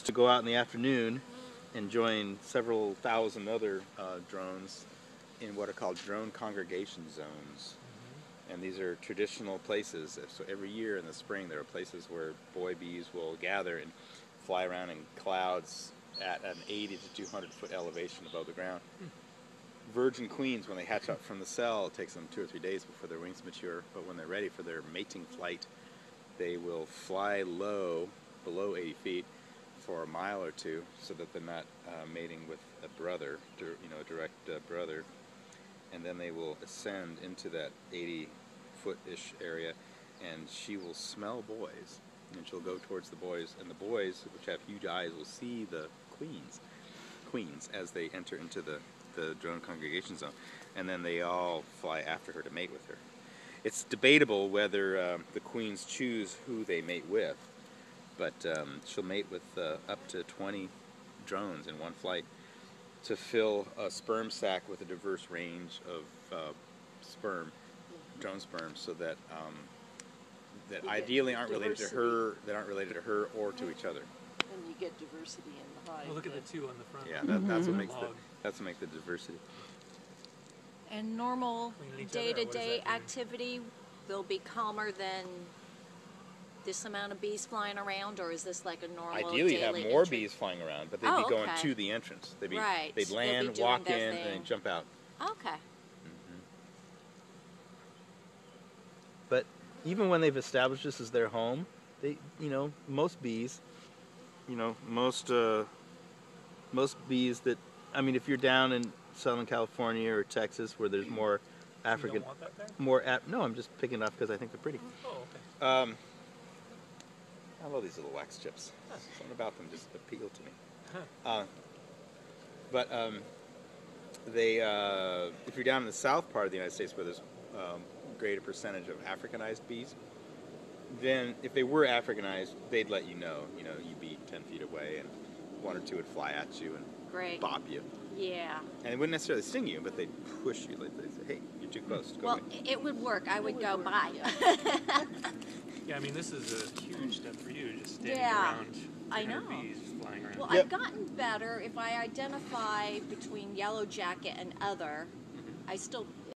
to go out in the afternoon and join several thousand other drones in what are called drone congregation zones. And these are traditional places. So every year in the spring, there are places where boy bees will gather and fly around in clouds at an 80 to 200 foot elevation above the ground. Virgin queens, when they hatch out from the cell, it takes them 2 or 3 days before their wings mature. But when they're ready for their mating flight, they will fly low, below 80 feet, for a mile or two, so that they're not mating with a brother, a direct brother. And then they will ascend into that 80-foot-ish area, and she will smell boys, and she'll go towards the boys, and the boys, which have huge eyes, will see the queens as they enter into the drone congregation zone, and then they all fly after her to mate with her. It's debatable whether the queens choose who they mate with, but she'll mate with up to 20 drones in one flight to fill a sperm sac with a diverse range of drone sperm, so that that ideally aren't related to her or to each other. And you get diversity in the hive. Well, look at the two on the front. Yeah, that's what makes the diversity. And normal Clean each other, or what does day-to-day that mean? activity will be calmer than this amount of bees flying around, or is this like a normal Ideally, you'd have daily more entry? bees flying around, but they'd Oh, be going okay. to the entrance. They'd Right. They'd They'll land, be doing walk their in, and thing. then jump out. Okay. But even when they've established this as their home, most bees, most bees that, if you're down in Southern California or Texas where there's more African, You don't want that there? no, I'm just picking it up because I think they're pretty. Oh, okay. I love these little wax chips. Something about them just appeal to me. Huh. If you're down in the south part of the United States where there's greater percentage of Africanized bees, then if they were Africanized, they'd let you know. You'd be 10 feet away and one or two would fly at you and Great. bop you. Yeah. And they wouldn't necessarily sting you, but they'd push you. They'd say, hey, you're too close. Go Well, away. it would work. I would go by. Yeah, this is a huge step for you, just standing Yeah, around. I 200 know. bees flying around. Well, Yep. I've gotten better. If I identify between yellow jacket and other, I still